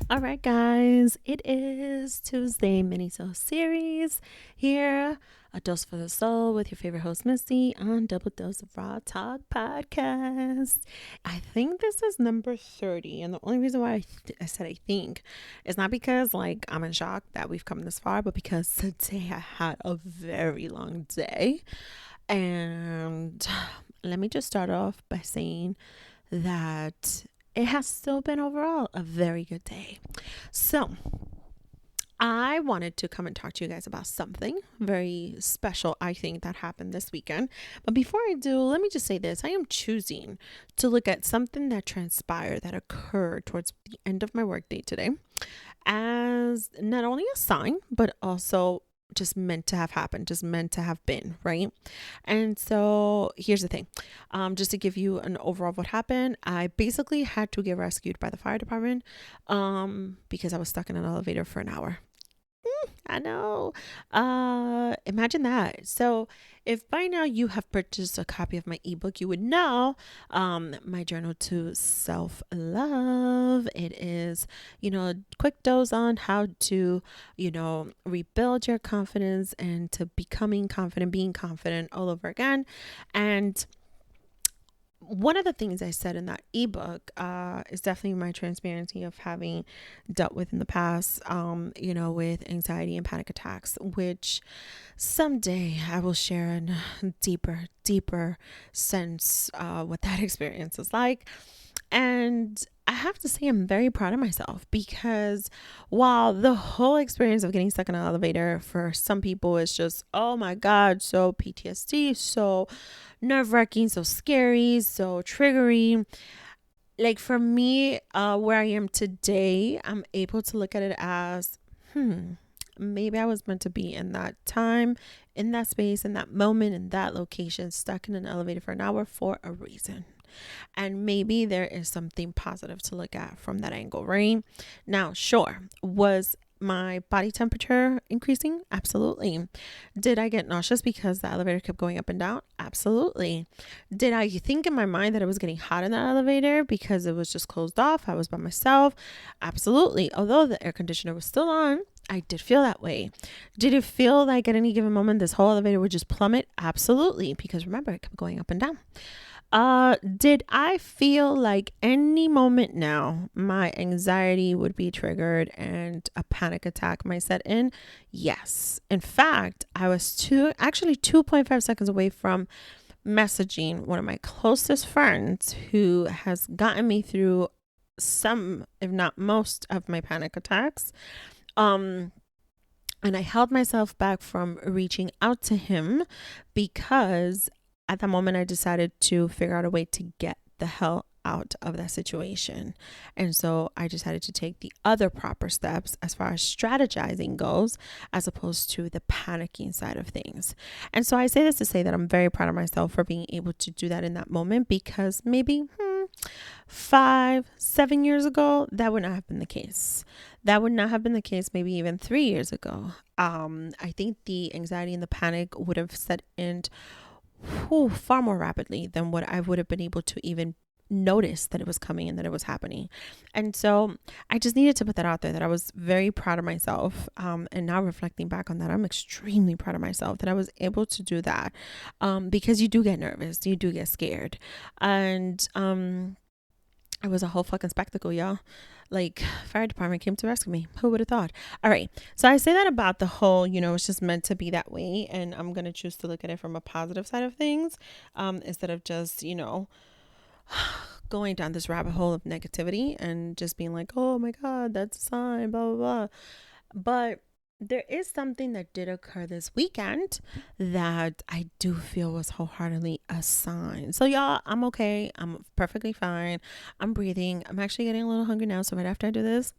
All right, guys, it is Tuesday mini-sode series here. A dose for the soul with your favorite host, Missy, on Double Dose of Raw Talk podcast. I think this is number 30. And the only reason why I said I think is not because I'm in shock that we've come this far, but because today I had a very long day. And let me just start off by saying that it has still been overall a very good day. So, I wanted to come and talk to you guys about something very special, I think, that happened this weekend. But before I do, let me just say this. I am choosing to look at something that transpired, that occurred towards the end of my workday today, as not only a sign, but also just meant to have happened, just meant to have been, right? And so here's the thing. Just to give you an overall of what happened, I basically had to get rescued by the fire department because I was stuck in an elevator for an hour. I know. Imagine that. So, if by now you have purchased a copy of my ebook, you would know my journal to self love. It is, a quick dose on how to, rebuild your confidence and to becoming confident, being confident all over again. And one of the things I said in that ebook is definitely my transparency of having dealt with in the past, with anxiety and panic attacks, which someday I will share in deeper sense what that experience is like. And I have to say, I'm very proud of myself because while the whole experience of getting stuck in an elevator for some people is just, oh my God, so PTSD, so nerve wracking, so scary, so triggering. Like for me, where I am today, I'm able to look at it as, maybe I was meant to be in that time, in that space, in that moment, in that location, stuck in an elevator for an hour for a reason. And maybe there is something positive to look at from that angle, right? Now, sure, was my body temperature increasing? Absolutely. Did I get nauseous because the elevator kept going up and down? Absolutely. Did I think in my mind that it was getting hot in the elevator because it was just closed off? I was by myself? Absolutely. Although the air conditioner was still on, I did feel that way. Did it feel like at any given moment this whole elevator would just plummet? Absolutely. Because remember, it kept going up and down. Did I feel like any moment now my anxiety would be triggered and a panic attack might set in? Yes. In fact, I was 2.5 seconds away from messaging one of my closest friends who has gotten me through some, if not most, of my panic attacks. And I held myself back from reaching out to him because at that moment I decided to figure out a way to get the hell out of that situation. And so I decided to take the other proper steps as far as strategizing goes, as opposed to the panicking side of things. And so I say this to say that I'm very proud of myself for being able to do that in that moment, because maybe 5-7 years ago, that would not have been the case. That would not have been the case maybe even 3 years ago. I think the anxiety and the panic would have set in far more rapidly than what I would have been able to even notice that it was coming and that it was happening. And so I just needed to put that out there, that I was very proud of myself. And now reflecting back on that, I'm extremely proud of myself that I was able to do that. Because you do get nervous, you do get scared. And it was a whole fucking spectacle, y'all. Like, fire department came to rescue me. Who would have thought? All right. So I say that about the whole, it's just meant to be that way. And I'm going to choose to look at it from a positive side of things, instead of just, going down this rabbit hole of negativity and just being like, oh my God, that's a sign, blah, blah, blah. But there is something that did occur this weekend that I do feel was wholeheartedly a sign. So y'all, I'm okay. I'm perfectly fine. I'm breathing. I'm actually getting a little hungry now. So right after I do this,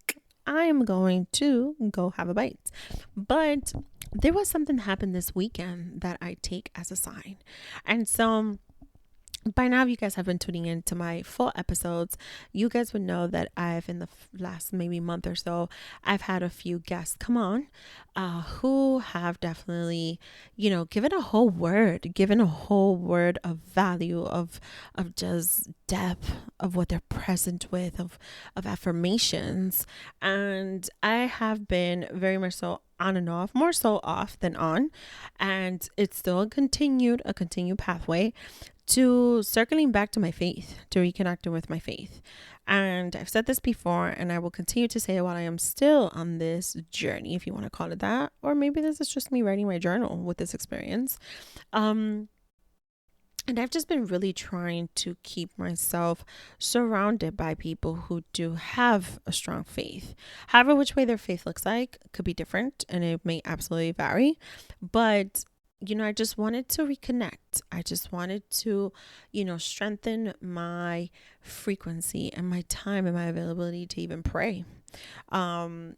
I am going to go have a bite. But there was something that happened this weekend that I take as a sign. And so by now, if you guys have been tuning in to my full episodes, you guys would know that I've, in the last maybe month or so, I've had a few guests come on who have definitely, given a whole word of value, of just depth of what they're present with, of affirmations. And I have been very much so on and off, more so off than on. And it's still a continued pathway to circling back to my faith, to reconnecting with my faith. And I've said this before, and I will continue to say it while I am still on this journey, if you want to call it that. Or maybe this is just me writing my journal with this experience. And I've just been really trying to keep myself surrounded by people who do have a strong faith. However, which way their faith looks like could be different, and it may absolutely vary. But I just wanted to reconnect. I just wanted to, strengthen my frequency and my time and my availability to even pray. To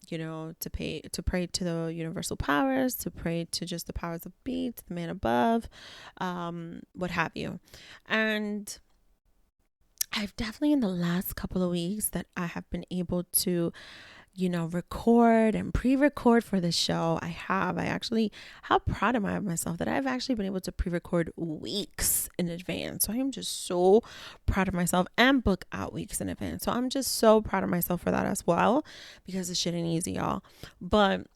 pray to the universal powers, to pray to just the powers of be, to the man above, what have you. And I've definitely, in the last couple of weeks, that I have been able to record and pre-record for the show. How proud am I of myself that I've actually been able to pre-record weeks in advance. So I am just so proud of myself, and book out weeks in advance. So I'm just so proud of myself for that as well, because this shit ain't easy, y'all. But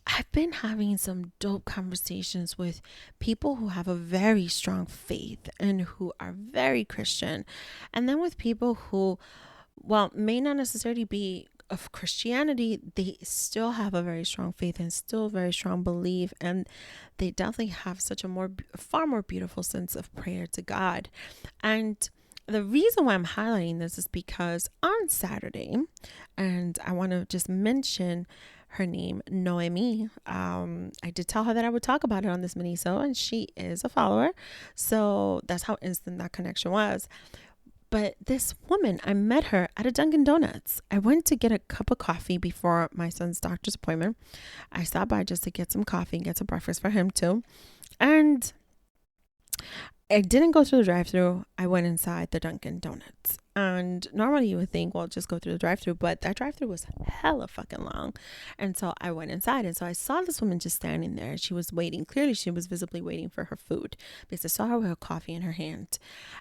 I've been having some dope conversations with people who have a very strong faith and who are very Christian. And then with people who, may not necessarily be of Christianity, they still have a very strong faith and still very strong belief, and they definitely have such a far more beautiful sense of prayer to God. And the reason why I'm highlighting this is because on Saturday, and I want to just mention her name, Noemi. I did tell her that I would talk about it on this mini-sode, and she is a follower, so that's how instant that connection was. But this woman, I met her at a Dunkin Donuts. I went to get a cup of coffee before my son's doctor's appointment. I stopped by just to get some coffee and get some breakfast for him too. And I didn't go through the drive-thru. I went inside the Dunkin Donuts. And normally you would think, well, just go through the drive-thru, but that drive-thru was hella fucking long. And so I went inside, and so I saw this woman just standing there. She was waiting. Clearly, she was visibly waiting for her food, because I saw her with a coffee in her hand.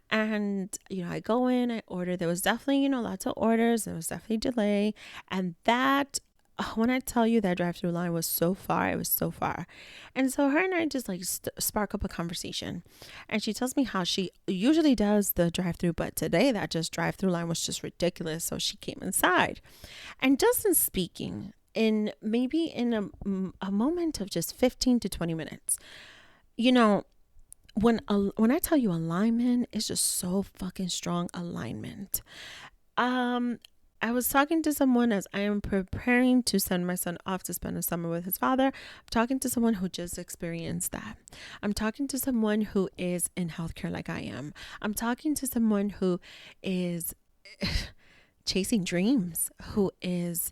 And, I go in, I order. There was definitely, lots of orders. There was definitely delay. And that, when I tell you that drive-through line was so far, it was so far. And so her and I just spark up a conversation. And she tells me how she usually does the drive-through, but today that just drive-through line was just ridiculous. So she came inside. And just in speaking, in a moment of just 15 to 20 minutes, when I tell you alignment, it's just so fucking strong alignment. I was talking to someone as I am preparing to send my son off to spend a summer with his father. I'm talking to someone who just experienced that. I'm talking to someone who is in healthcare like I am. I'm talking to someone who is chasing dreams, who is,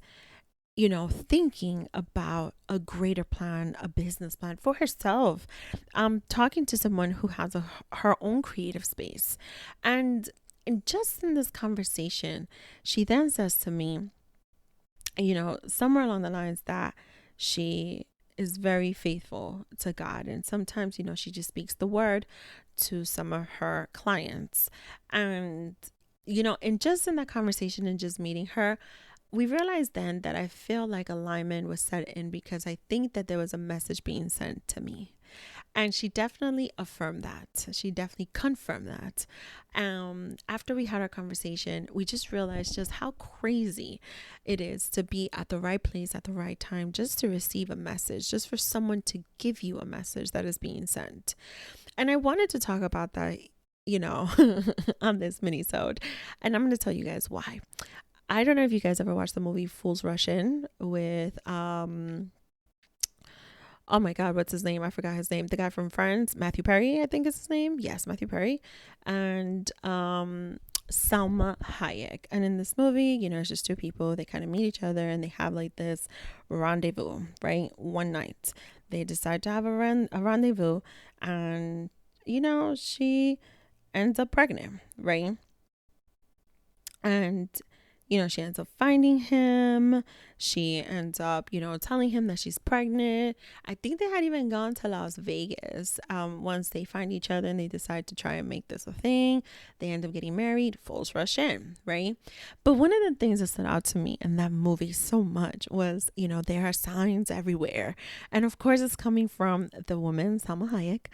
thinking about a greater plan, a business plan for herself. I'm talking to someone who has her own creative space. And just in this conversation, she then says to me, somewhere along the lines that she is very faithful to God. And sometimes, she just speaks the word to some of her clients. And, and just in that conversation and just meeting her, we realized then that I feel like alignment was set in because I think that there was a message being sent to me. And she definitely affirmed that. She definitely confirmed that. After we had our conversation, we just realized just how crazy it is to be at the right place at the right time, just to receive a message, just for someone to give you a message that is being sent. And I wanted to talk about that, on this mini-sode. And I'm going to tell you guys why. I don't know if you guys ever watched the movie Fools Rush In with, oh my God, what's his name? I forgot his name. The guy from Friends, Matthew Perry, I think is his name. Yes, Matthew Perry. And Salma Hayek. And in this movie, it's just two people. They kind of meet each other and they have this rendezvous, right? One night. They decide to have a rendezvous. And, she ends up pregnant, right? And she ends up finding him. She ends up, telling him that she's pregnant. I think they had even gone to Las Vegas. Once they find each other and they decide to try and make this a thing, they end up getting married. Fools rush in, right? But one of the things that stood out to me in that movie so much was, there are signs everywhere. And of course, it's coming from the woman, Salma Hayek,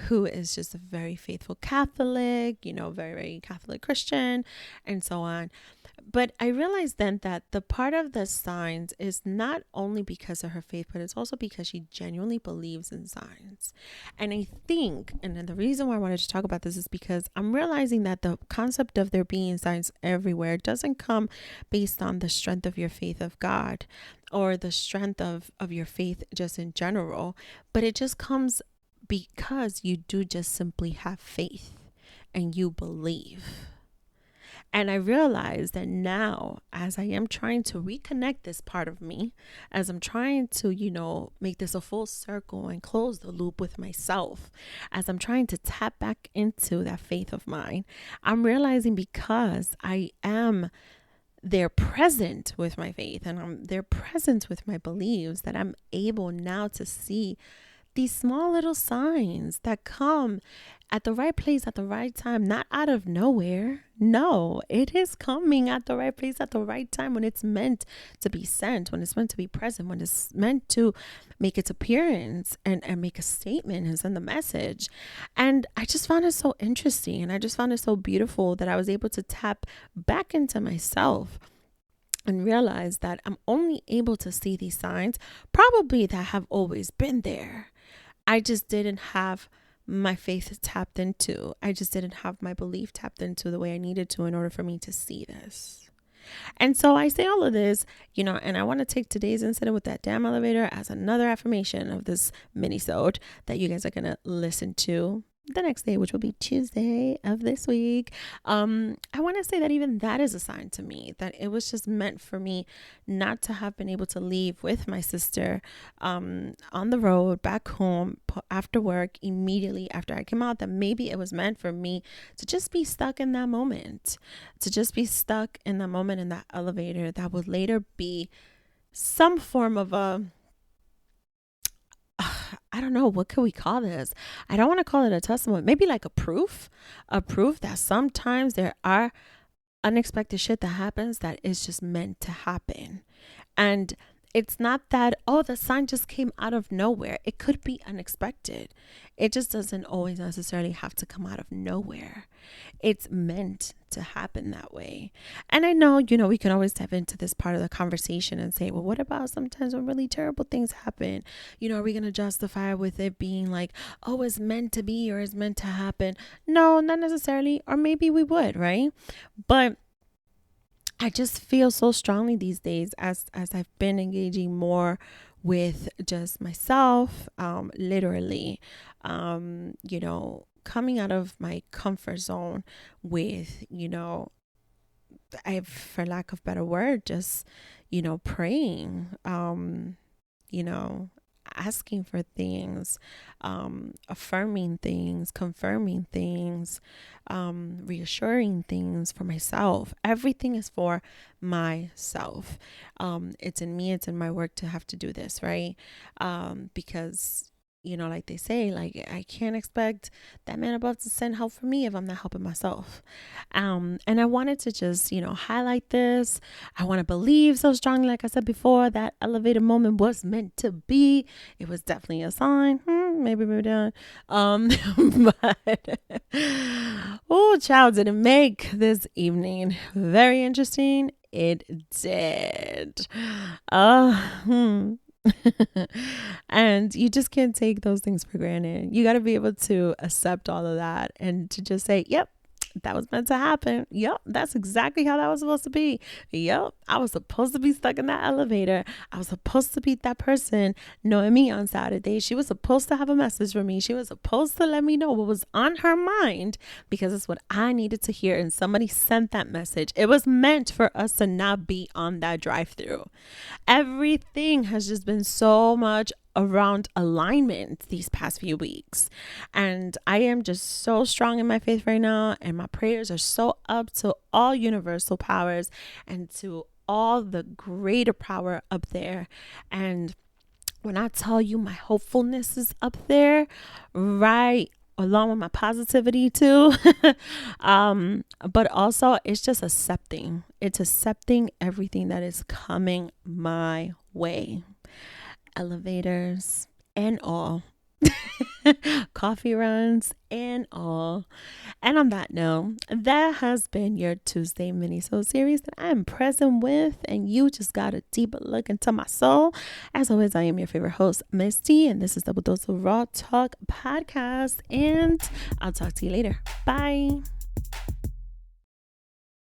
who is just a very faithful Catholic, very, very Catholic Christian, and so on. But I realized then that the part of the signs is not only because of her faith, but it's also because she genuinely believes in signs. And I think, and then the reason why I wanted to talk about this is because I'm realizing that the concept of there being signs everywhere doesn't come based on the strength of your faith of God or the strength of your faith just in general, but it just comes because you do just simply have faith and you believe. And I realize that now, as I am trying to reconnect this part of me, as I'm trying to, make this a full circle and close the loop with myself, as I'm trying to tap back into that faith of mine, I'm realizing because I am there present with my faith and I'm there present with my beliefs that I'm able now to see these small little signs that come at the right place at the right time, not out of nowhere. No, it is coming at the right place at the right time when it's meant to be sent, when it's meant to be present, when it's meant to make its appearance and make a statement and send the message. And I just found it so interesting, and I just found it so beautiful that I was able to tap back into myself and realize that I'm only able to see these signs probably that have always been there. I just didn't have my faith tapped into. I just didn't have my belief tapped into the way I needed to in order for me to see this. And so I say all of this, and I want to take today's incident with that damn elevator as another affirmation of this mini-sode that you guys are going to listen to the next day, which will be Tuesday of this week. I want to say that even that is a sign to me that it was just meant for me not to have been able to leave with my sister on the road back home after work immediately after I came out, that maybe it was meant for me to just be stuck in that moment, in that elevator that would later be some form of I don't know, what could we call this? I don't want to call it a testimony. Maybe like a proof that sometimes there are unexpected shit that happens that is just meant to happen. And it's not that, the sign just came out of nowhere. It could be unexpected. It just doesn't always necessarily have to come out of nowhere. It's meant to happen that way. And I know, we can always step into this part of the conversation and say, well, what about sometimes when really terrible things happen? Are we going to justify with it being like, oh, it's meant to be or it's meant to happen? No, not necessarily. Or maybe we would, right? But I just feel so strongly these days as I've been engaging more with just myself, literally, coming out of my comfort zone with, for lack of better word, just, praying, asking for things, affirming things, confirming things, reassuring things for myself. Everything is for myself. It's in me, it's in my work to have to do this, right? Because like they say, like, I can't expect that man above to send help for me if I'm not helping myself. And I wanted to just, highlight this. I want to believe so strongly, like I said before, that elevator moment was meant to be. It was definitely a sign. Maybe not. But oh, child, did it make this evening very interesting? It did. And you just can't take those things for granted. You got to be able to accept all of that and to just say, yep, that was meant to happen. Yep, that's exactly how that was supposed to be. Yep, I was supposed to be stuck in that elevator. I was supposed to meet that person knowing me on Saturday. She was supposed to have a message for me. She was supposed to let me know what was on her mind because it's what I needed to hear. And somebody sent that message. It was meant for us to not be on that drive-through. Everything has just been so much around alignment these past few weeks. And I am just so strong in my faith right now. And my prayers are so up to all universal powers and to all the greater power up there. And when I tell you my hopefulness is up there, right along with my positivity too. But also it's just accepting. It's accepting everything that is coming my way. Elevators and all. Coffee runs and all. And on that note, that has been your Tuesday mini-sode series that I am present with, and you just got a deeper look into my soul. As always, I am your favorite host, Misty, and this is Double Dose of Raw Talk Podcast, and I'll talk to you later. Bye.